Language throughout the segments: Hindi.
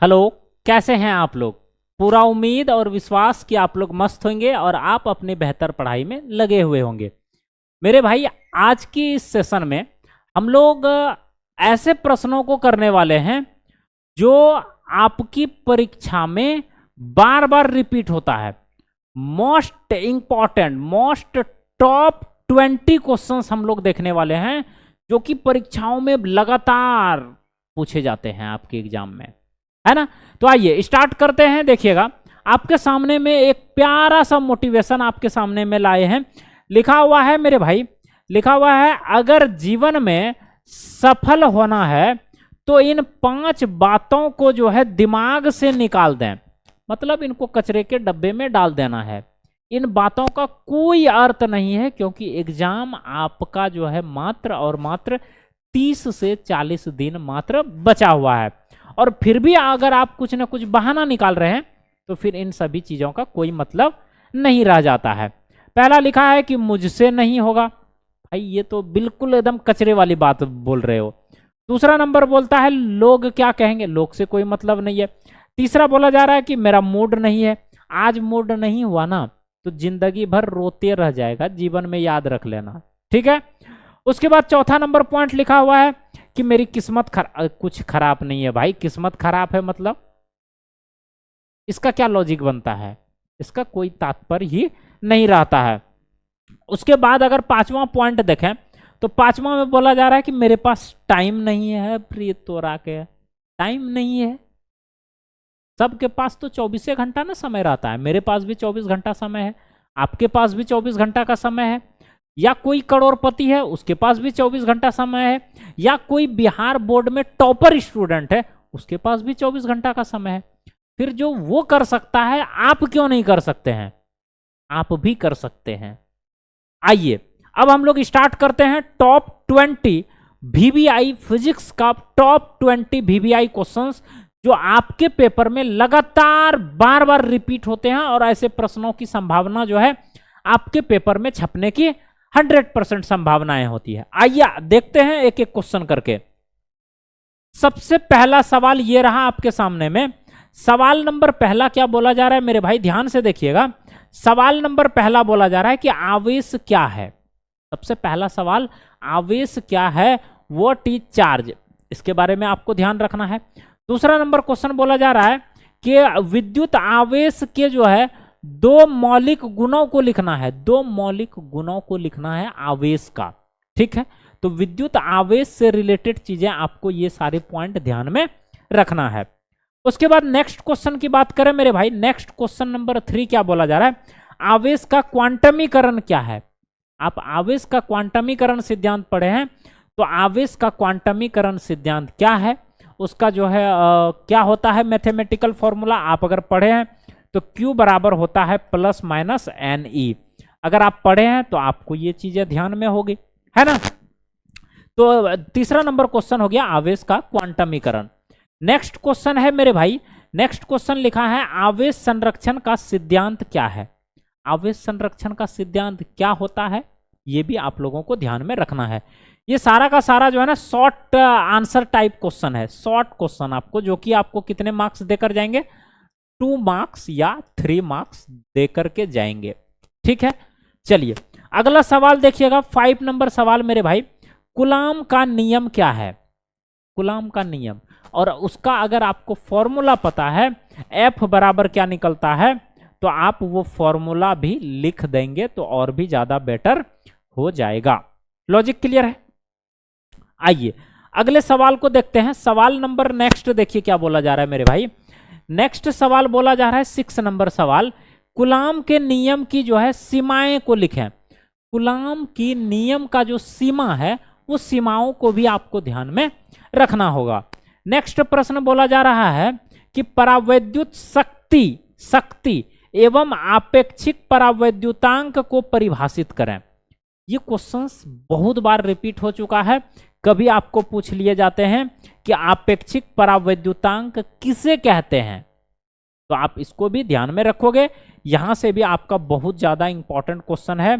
हेलो, कैसे हैं आप लोग। पूरा उम्मीद और विश्वास कि आप लोग मस्त होंगे और आप अपनी बेहतर पढ़ाई में लगे हुए होंगे। मेरे भाई, आज की इस सेशन में हम लोग ऐसे प्रश्नों को करने वाले हैं जो आपकी परीक्षा में बार बार रिपीट होता है। Most important, most top 20 questions हम लोग देखने वाले हैं जो कि परीक्षाओं में लगातार पूछे जाते हैं आपके एग्जाम में, है ना। तो आइए स्टार्ट करते हैं। देखिएगा, आपके सामने में एक प्यारा सा मोटिवेशन आपके सामने में लाए हैं। लिखा हुआ है मेरे भाई, लिखा हुआ है, अगर जीवन में सफल होना है तो इन 5 बातों को जो है दिमाग से निकाल दें। मतलब इनको कचरे के डब्बे में डाल देना है। इन बातों का कोई अर्थ नहीं है, क्योंकि एग्जाम आपका जो है मात्र और मात्र 30 से 40 दिन मात्र बचा हुआ है। और फिर भी अगर आप कुछ ना कुछ बहाना निकाल रहे हैं तो फिर इन सभी चीजों का कोई मतलब नहीं रह जाता है। पहला लिखा है कि मुझसे नहीं होगा। भाई ये तो बिल्कुल एकदम कचरे वाली बात बोल रहे हो। दूसरा नंबर बोलता है लोग क्या कहेंगे, लोग से कोई मतलब नहीं है। तीसरा बोला जा रहा है कि मेरा मूड नहीं है। आज मूड नहीं हुआ ना तो जिंदगी भर रोते रह जाएगा, जीवन में याद रख लेना, ठीक है। उसके बाद चौथा नंबर पॉइंट लिखा हुआ है कि मेरी किस्मत कुछ खराब नहीं है। भाई किस्मत खराब है मतलब इसका क्या लॉजिक बनता है, इसका कोई तात्पर्य ही नहीं रहता है। उसके बाद अगर 5वां पॉइंट देखें तो 5वां में बोला जा रहा है कि मेरे पास टाइम नहीं है। प्रीत तोरा के टाइम नहीं है, सबके पास तो 24 घंटा ना समय रहता है। मेरे पास भी 24 घंटा समय है, आपके पास भी 24 घंटा का समय है। या कोई करोड़पति है, उसके पास भी 24 घंटा समय है। या कोई बिहार बोर्ड में टॉपर स्टूडेंट है, उसके पास भी 24 घंटा का समय है। फिर जो वो कर सकता है आप क्यों नहीं कर सकते हैं, आप भी कर सकते हैं। आइए अब हम लोग स्टार्ट करते हैं टॉप 20 VBI फिजिक्स का टॉप 20 VBI क्वेश्चंस जो आपके पेपर में लगातार बार बार रिपीट होते हैं और ऐसे प्रश्नों की संभावना जो है आपके पेपर में छपने की 100% संभावनाएं होती है। आइए देखते हैं एक एक क्वेश्चन करके। सबसे पहला सवाल ये रहा आपके सामने में। सवाल नंबर पहला क्या बोला जा रहा है मेरे भाई, ध्यान से देखिएगा। सवाल नंबर पहला बोला जा रहा है कि आवेश क्या है। सबसे पहला सवाल, आवेश क्या है, व्हाट इज चार्ज, इसके बारे में आपको ध्यान रखना है। दूसरा नंबर क्वेश्चन बोला जा रहा है कि विद्युत आवेश के जो है 2 मौलिक गुणों को लिखना है। 2 मौलिक गुणों को लिखना है आवेश का, ठीक है। तो विद्युत आवेश से रिलेटेड चीजें आपको ये सारे पॉइंट ध्यान में रखना है। उसके बाद नेक्स्ट क्वेश्चन की बात करें मेरे भाई, नेक्स्ट क्वेश्चन नंबर 3 क्या बोला जा रहा है, आवेश का क्वांटमीकरण क्या है। आप आवेश का क्वांटमीकरण सिद्धांत पढ़े हैं, तो आवेश का क्वांटमीकरण सिद्धांत क्या है, उसका जो है क्या होता है मैथमेटिकल फॉर्मूला आप अगर पढ़े हैं तो Q बराबर होता है +-NE। अगर आप पढ़े हैं तो आपको ये चीजें ध्यान में होगी, है ना। तो तीसरा नंबर क्वेश्चन हो गया आवेश का क्वांटमीकरण। नेक्स्ट क्वेश्चन है मेरे भाई, नेक्स्ट क्वेश्चन लिखा है आवेश संरक्षण का सिद्धांत क्या है। आवेश संरक्षण का सिद्धांत क्या होता है ये भी आप लोगों को ध्यान में रखना है। ये सारा का सारा जो है ना शॉर्ट आंसर टाइप क्वेश्चन है, शॉर्ट क्वेश्चन आपको, जो कि आपको कितने मार्क्स देकर जाएंगे, 2 मार्क्स या 3 मार्क्स देकर के जाएंगे, ठीक है। चलिए अगला सवाल देखिएगा, 5 नंबर सवाल मेरे भाई, कूलॉम का नियम क्या है। कूलॉम का नियम, और उसका अगर आपको फॉर्मूला पता है F बराबर क्या निकलता है तो आप वो फॉर्मूला भी लिख देंगे तो और भी ज्यादा बेटर हो जाएगा। लॉजिक क्लियर है। आइए अगले सवाल को देखते हैं। सवाल नंबर नेक्स्ट देखिए क्या बोला जा रहा है मेरे भाई। नेक्स्ट सवाल बोला जा रहा है 6 नंबर सवाल, कूलॉम के नियम की जो है सीमाएं को लिखें। कूलॉम की नियम का जो सीमा है उस सीमाओं को भी आपको ध्यान में रखना होगा। नेक्स्ट प्रश्न बोला जा रहा है कि परावैद्युत शक्ति एवं आपेक्षिक परावैद्युतांक को परिभाषित करें। ये क्वेश्चंस बहुत बार रिपीट हो चुका है। कभी आपको पूछ लिए जाते हैं कि आपेक्षिक परावैद्युतांक किसे कहते हैं, तो आप इसको भी ध्यान में रखोगे। यहां से भी आपका बहुत ज्यादा इंपॉर्टेंट क्वेश्चन है।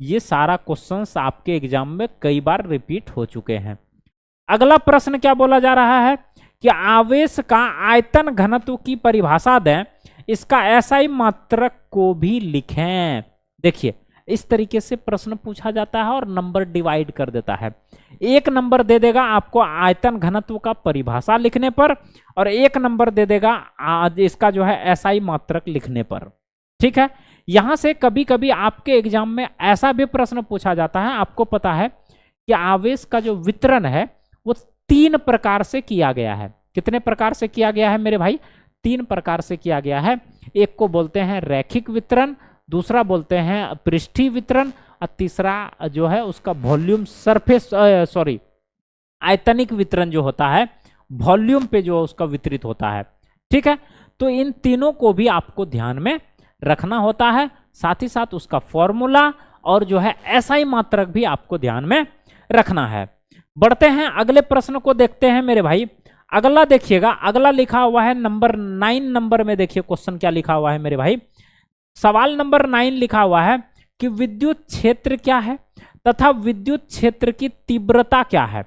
ये सारा क्वेश्चंस आपके एग्जाम में कई बार रिपीट हो चुके हैं। अगला प्रश्न क्या बोला जा रहा है कि आवेश का आयतन घनत्व की परिभाषा दें, इसका एसआई मात्रक को भी लिखें। देखिए इस तरीके से प्रश्न पूछा जाता है और नंबर डिवाइड कर देता है। एक नंबर दे देगा आपको आयतन घनत्व का परिभाषा लिखने पर, और एक नंबर दे देगा इसका जो है एसआई मात्रक लिखने पर। ठीक है, यहां से कभी कभी आपके एग्जाम में ऐसा भी प्रश्न पूछा जाता है, आपको पता है कि आवेश का जो वितरण है वो 3 प्रकार से किया गया है। कितने प्रकार से किया गया है मेरे भाई? 3 प्रकार से किया गया है। एक को बोलते हैं रैखिक वितरण, दूसरा बोलते हैं पृष्ठीय वितरण, और तीसरा जो है उसका वॉल्यूम सरफेस आयतनिक वितरण जो होता है वॉल्यूम पे जो उसका वितरित होता है। ठीक है, तो इन तीनों को भी आपको ध्यान में रखना होता है, साथ ही साथ उसका फॉर्मूला और जो है एसआई मात्रक भी आपको ध्यान में रखना है। बढ़ते हैं अगले प्रश्न को देखते हैं मेरे भाई। अगला देखिएगा, अगला लिखा हुआ है नंबर 9 नंबर में। देखिए क्वेश्चन क्या लिखा हुआ है मेरे भाई। सवाल नंबर 9 लिखा हुआ है कि विद्युत क्षेत्र क्या है तथा विद्युत क्षेत्र की तीव्रता क्या है।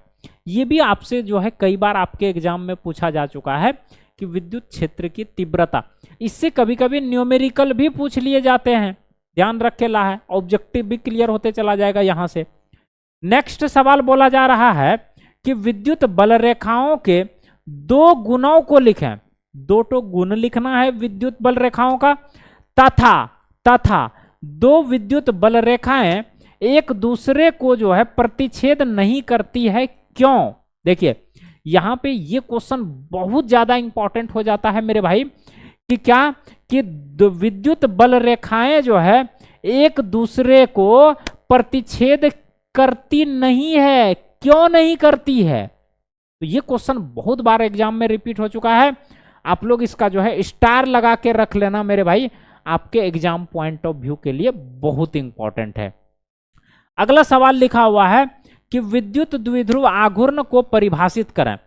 ये भी आपसे जो है कई बार आपके एग्जाम में पूछा जा चुका है कि विद्युत क्षेत्र की तीव्रता। इससे कभी कभी न्यूमेरिकल भी पूछ लिए जाते हैं, ध्यान रख के ला है, ऑब्जेक्टिव भी क्लियर होते चला जाएगा यहां से। नेक्स्ट सवाल बोला जा रहा है कि विद्युत बल रेखाओं के 2 गुणों को लिखें। 2 तो गुण लिखना है विद्युत बल रेखाओं का, तथा 2 विद्युत बल रेखाएं एक दूसरे को जो है प्रतिच्छेद नहीं करती है, क्यों? देखिए यहां पे ये क्वेश्चन बहुत ज्यादा इंपॉर्टेंट हो जाता है मेरे भाई कि क्या कि विद्युत बल रेखाएं जो है एक दूसरे को प्रतिच्छेद करती नहीं है, क्यों नहीं करती है? तो ये क्वेश्चन बहुत बार एग्जाम में रिपीट हो चुका है। आप लोग इसका जो है स्टार लगा के रख लेना मेरे भाई, आपके एग्जाम पॉइंट ऑफ व्यू के लिए बहुत इंपॉर्टेंट है। अगला सवाल लिखा हुआ है कि विद्युत द्विध्रुव आघूर्ण को परिभाषित करें।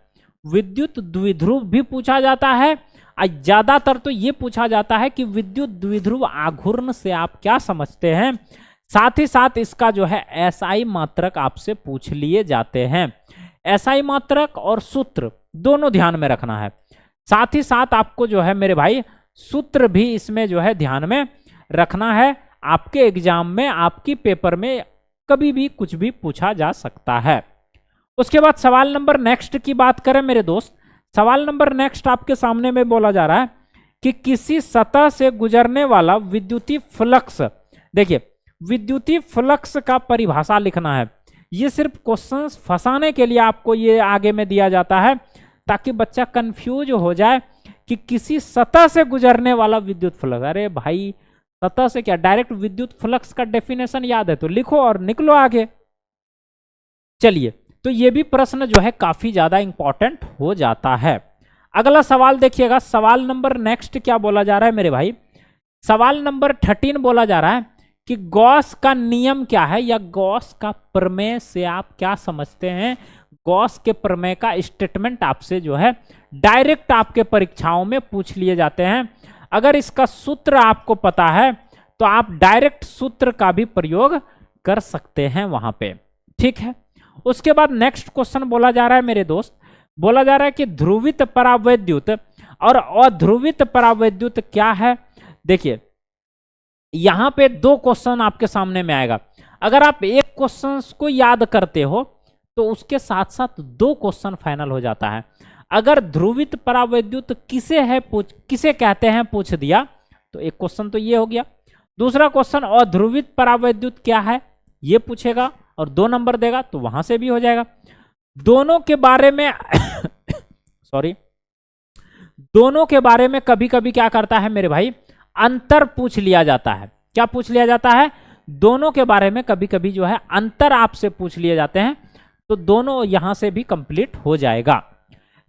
विद्युत द्विध्रुव भी पूछा जाता है, ज्यादातर तो ये पूछा जाता है कि विद्युत द्विध्रुव आघूर्ण से आप क्या समझते हैं। साथ ही साथ इसका जो है एसआई मात्रक आपसे पूछ लिए जाते हैं। एसआई मात्रक और सूत्र दोनों ध्यान में रखना है। साथ ही साथ आपको जो है मेरे भाई सूत्र भी इसमें जो है ध्यान में रखना है। आपके एग्जाम में, आपकी पेपर में कभी भी कुछ भी पूछा जा सकता है। उसके बाद सवाल नंबर नेक्स्ट की बात करें मेरे दोस्त। सवाल नंबर नेक्स्ट आपके सामने में बोला जा रहा है कि किसी सतह से गुजरने वाला विद्युतीय फ्लक्स। देखिए विद्युतीय फ्लक्स का परिभाषा लिखना है। ये सिर्फ क्वेश्चन फंसाने के लिए आपको ये आगे में दिया जाता है, ताकि बच्चा कंफ्यूज हो जाए कि किसी सतह से गुजरने वाला विद्युत फ्लक्स। अरे भाई सतह से क्या, डायरेक्ट विद्युत फ्लक्स का डेफिनेशन याद है तो लिखो और निकलो आगे। चलिए, तो ये भी प्रश्न जो है काफी ज्यादा इंपॉर्टेंट हो जाता है। अगला सवाल देखिएगा, सवाल नंबर नेक्स्ट क्या बोला जा रहा है मेरे भाई। सवाल नंबर 13 बोला जा रहा है कि गॉस का नियम क्या है, या गॉस का प्रमेय से आप क्या समझते हैं। गॉस के प्रमेय का स्टेटमेंट आपसे जो है डायरेक्ट आपके परीक्षाओं में पूछ लिए जाते हैं। अगर इसका सूत्र आपको पता है तो आप डायरेक्ट सूत्र का भी प्रयोग कर सकते हैं वहां पे। ठीक है, उसके बाद नेक्स्ट क्वेश्चन बोला जा रहा है मेरे दोस्त, बोला जा रहा है कि ध्रुवित परावैद्युत और अध्रुवित परावैद्युत क्या है। देखिए यहां पे 2 क्वेश्चन आपके सामने में आएगा। अगर आप एक क्वेश्चन को याद करते हो तो उसके साथ साथ 2 क्वेश्चन फाइनल हो जाता है। अगर ध्रुवित परावैद्युत किसे कहते हैं पूछ दिया तो एक क्वेश्चन तो ये हो गया। दूसरा क्वेश्चन अध्रुवित परावैद्युत क्या है ये पूछेगा और 2 नंबर देगा तो वहां से भी हो जाएगा। दोनों के बारे में दोनों के बारे में कभी कभी क्या करता है मेरे भाई, अंतर पूछ लिया जाता है। क्या पूछ लिया जाता है? दोनों के बारे में कभी कभी जो है अंतर आपसे पूछ लिए जाते हैं, तो दोनों यहां से भी कंप्लीट हो जाएगा।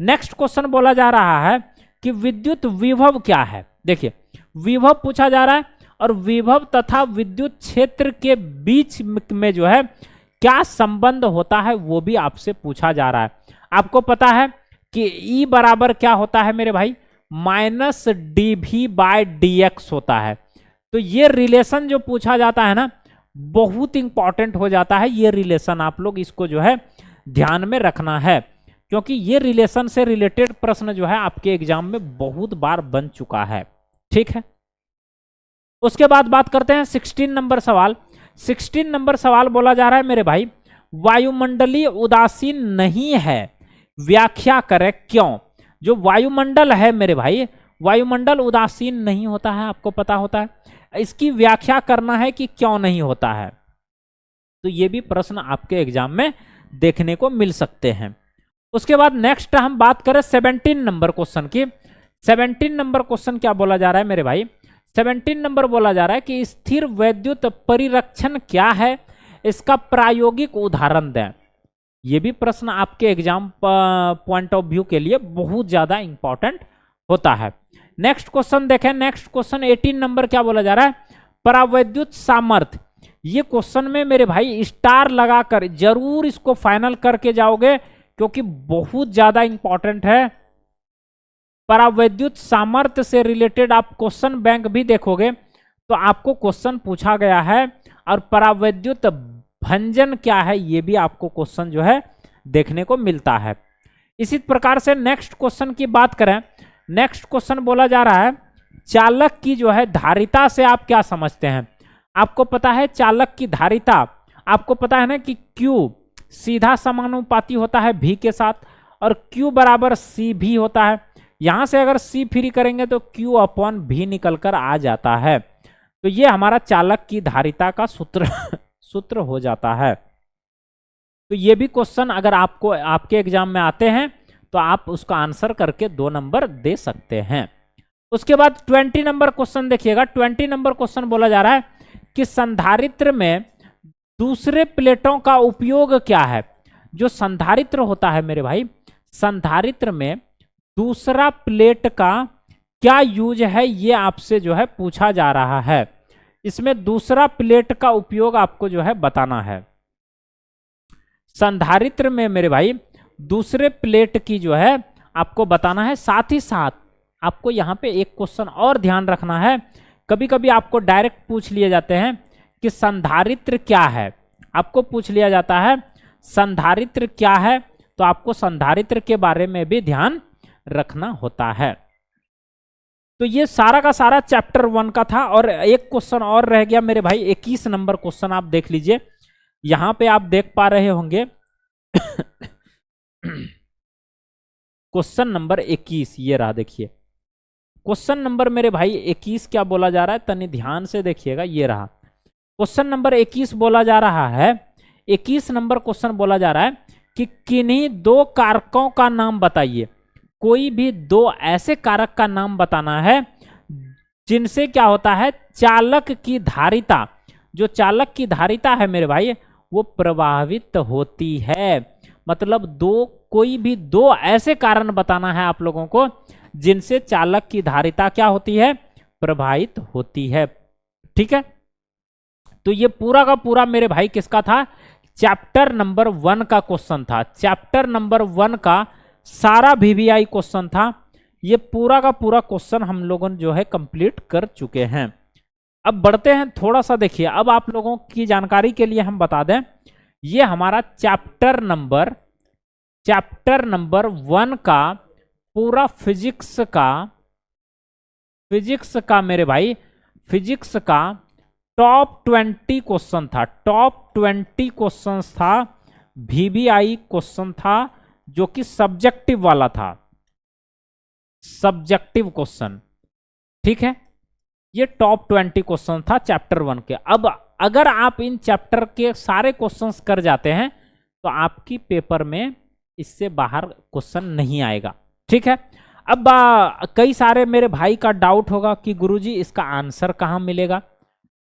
नेक्स्ट क्वेश्चन बोला जा रहा है कि विद्युत विभव क्या है। देखिए विभव पूछा जा रहा है और विभव तथा विद्युत क्षेत्र के बीच में जो है क्या संबंध होता है वो भी आपसे पूछा जा रहा है। आपको पता है कि E बराबर क्या होता है मेरे भाई, -dV/dx होता है। तो ये रिलेशन जो पूछा जाता है ना बहुत इंपॉर्टेंट हो जाता है। ये रिलेशन आप लोग इसको जो है ध्यान में रखना है। क्योंकि ये रिलेशन से रिलेटेड प्रश्न जो है आपके एग्जाम में बहुत बार बन चुका है। ठीक है, उसके बाद बात करते हैं 16 नंबर सवाल। 16 नंबर सवाल बोला जा रहा है मेरे भाई, वायुमंडलीय उदासीन नहीं है, व्याख्या करें क्यों। जो वायुमंडल है मेरे भाई, वायुमंडल उदासीन नहीं होता है, आपको पता होता है, इसकी व्याख्या करना है कि क्यों नहीं होता है। तो ये भी प्रश्न आपके एग्जाम में देखने को मिल सकते हैं। उसके बाद नेक्स्ट हम बात करें 17 नंबर क्वेश्चन की। 17 नंबर क्वेश्चन क्या बोला जा रहा है मेरे भाई, 17 नंबर बोला जा रहा है कि स्थिर वैद्युत परिरक्षण क्या है, इसका प्रायोगिक उदाहरण दें। ये भी प्रश्न आपके एग्जाम पॉइंट ऑफ व्यू के लिए बहुत ज्यादा इंपॉर्टेंट होता है। नेक्स्ट क्वेश्चन देखें, नेक्स्ट क्वेश्चन 18 नंबर क्या बोला जा रहा है, परावैद्युत सामर्थ्य। ये क्वेश्चन में मेरे भाई स्टार लगाकर जरूर इसको फाइनल करके जाओगे, क्योंकि बहुत ज्यादा इंपॉर्टेंट है। परावैद्युत सामर्थ्य से रिलेटेड आप क्वेश्चन बैंक भी देखोगे तो आपको क्वेश्चन पूछा गया है, और परावैद्युत भंजन क्या है ये भी आपको क्वेश्चन जो है देखने को मिलता है। इसी प्रकार से नेक्स्ट क्वेश्चन की बात करें, नेक्स्ट क्वेश्चन बोला जा रहा है, चालक की जो है धारिता से आप क्या समझते हैं। आपको पता है चालक की धारिता, आपको पता है ना कि Q सीधा समानुपाती होता है V के साथ, और Q बराबर C भी होता है। यहां से अगर C फ्री करेंगे तो Q अपॉन V निकल कर आ जाता है। तो ये हमारा चालक की धारिता का सूत्र हो जाता है। तो ये भी क्वेश्चन अगर आपको आपके एग्जाम में आते हैं तो आप उसका आंसर करके 2 नंबर दे सकते हैं। उसके बाद 20 नंबर क्वेश्चन देखिएगा। 20 नंबर क्वेश्चन बोला जा रहा है कि संधारित्र में दूसरे प्लेटों का उपयोग क्या है। जो संधारित्र होता है मेरे भाई, संधारित्र में दूसरा प्लेट का क्या यूज है, ये आपसे जो है पूछा जा रहा है। इसमें दूसरा प्लेट का उपयोग आपको जो है बताना है। संधारित्र में मेरे भाई दूसरे प्लेट की जो है आपको बताना है। साथ ही साथ आपको यहाँ पे एक क्वेश्चन और ध्यान रखना है, कभी कभी आपको डायरेक्ट पूछ लिए जाते हैं कि संधारित्र क्या है। आपको पूछ लिया जाता है संधारित्र क्या है, तो आपको संधारित्र के बारे में भी ध्यान रखना होता है। तो ये सारा का सारा चैप्टर 1 का था। और एक क्वेश्चन और रह गया मेरे भाई, 21 नंबर क्वेश्चन आप देख लीजिए। यहां पे आप देख पा रहे होंगे क्वेश्चन नंबर 21 ये रहा, देखिए क्वेश्चन नंबर मेरे भाई 21 क्या बोला जा रहा है, तनी ध्यान से देखिएगा। ये रहा क्वेश्चन नंबर 21 बोला जा रहा है। 21 नंबर क्वेश्चन बोला जा रहा है कि किन्हीं 2 कारकों का नाम बताइए। कोई भी 2 ऐसे कारक का नाम बताना है जिनसे क्या होता है, चालक की धारिता, जो चालक की धारिता है मेरे भाई वो प्रभावित होती है। मतलब कोई भी 2 ऐसे कारण बताना है आप लोगों को जिनसे चालक की धारिता क्या होती है, प्रभावित होती है। ठीक है, तो ये पूरा का पूरा मेरे भाई किसका था, चैप्टर नंबर 1 का क्वेश्चन था। चैप्टर नंबर 1 का सारा VVI क्वेश्चन था। ये पूरा का पूरा क्वेश्चन हम लोगों ने जो है कंप्लीट कर चुके हैं। अब बढ़ते हैं थोड़ा सा, देखिए अब आप लोगों की जानकारी के लिए हम बता दें, ये हमारा चैप्टर नंबर 1 का पूरा फिजिक्स का मेरे भाई फिजिक्स का टॉप 20 क्वेश्चन था। टॉप 20 क्वेश्चन था, VVI क्वेश्चन था, जो कि सब्जेक्टिव वाला था, सब्जेक्टिव क्वेश्चन। ठीक है, ये टॉप 20 क्वेश्चन था चैप्टर 1 के। अब अगर आप इन चैप्टर के सारे क्वेश्चंस कर जाते हैं तो आपकी पेपर में इससे बाहर क्वेश्चन नहीं आएगा। ठीक है, अब कई सारे मेरे भाई का डाउट होगा कि गुरुजी इसका आंसर कहाँ मिलेगा,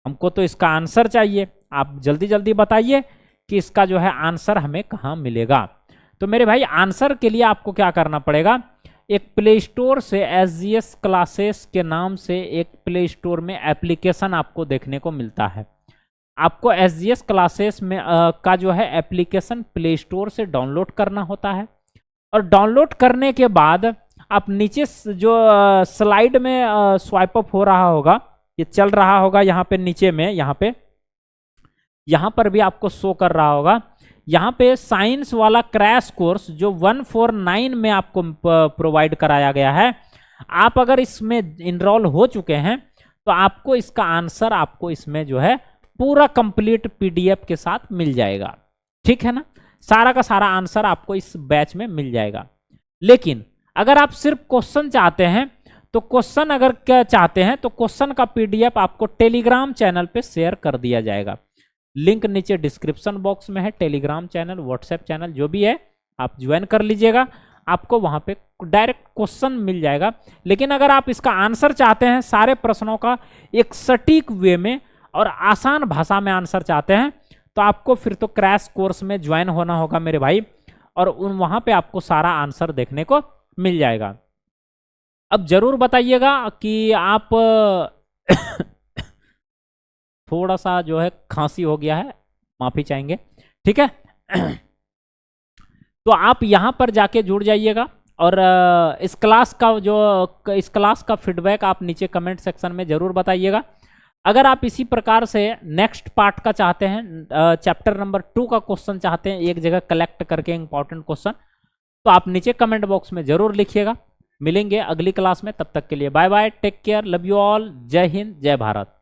हमको तो इसका आंसर चाहिए, आप जल्दी जल्दी बताइए कि इसका जो है आंसर हमें कहाँ मिलेगा। तो मेरे भाई आंसर के लिए आपको क्या करना पड़ेगा, एक प्ले स्टोर से SGS क्लासेस के नाम से एक प्ले स्टोर में एप्लीकेशन आपको देखने को मिलता है। आपको SGS क्लासेस में का जो है एप्लीकेशन प्ले स्टोर से डाउनलोड करना होता है, और डाउनलोड करने के बाद आप नीचे जो स्लाइड में स्वाइप अप हो रहा होगा, ये चल रहा होगा यहाँ पे नीचे में, यहाँ पर भी आपको शो कर रहा होगा, यहाँ पे साइंस वाला क्रैश कोर्स जो 149 में आपको प्रोवाइड कराया गया है, आप अगर इसमें इनरोल हो चुके हैं तो आपको इसका आंसर आपको इसमें जो है पूरा कंप्लीट पीडीएफ के साथ मिल जाएगा। ठीक है ना, सारा का सारा आंसर आपको इस बैच में मिल जाएगा। लेकिन अगर आप सिर्फ क्वेश्चन चाहते हैं तो क्वेश्चन अगर क्या चाहते हैं तो क्वेश्चन का पीडीएफ आपको टेलीग्राम चैनल पे शेयर कर दिया जाएगा। लिंक नीचे डिस्क्रिप्शन बॉक्स में है, टेलीग्राम चैनल, व्हाट्सएप चैनल जो भी है आप ज्वाइन कर लीजिएगा, आपको वहां पे डायरेक्ट क्वेश्चन मिल जाएगा। लेकिन अगर आप इसका आंसर चाहते हैं सारे प्रश्नों का एक सटीक वे में और आसान भाषा में आंसर चाहते हैं तो आपको फिर तो क्रैश कोर्स में ज्वाइन होना होगा मेरे भाई, और वहां पे आपको सारा आंसर देखने को मिल जाएगा। अब जरूर बताइएगा कि आप थोड़ा सा जो है खांसी हो गया है, माफी चाहेंगे, ठीक है। तो आप यहां पर जाके जुड़ जाइएगा और इस क्लास का फीडबैक आप नीचे कमेंट सेक्शन में जरूर बताइएगा। अगर आप इसी प्रकार से नेक्स्ट पार्ट का चाहते हैं, चैप्टर नंबर 2 का क्वेश्चन चाहते हैं एक जगह कलेक्ट करके इंपॉर्टेंट क्वेश्चन, तो आप नीचे कमेंट बॉक्स में जरूर लिखिएगा। मिलेंगे अगली क्लास में, तब तक के लिए bye bye, take care, love you all, जय हिंद, जय भारत।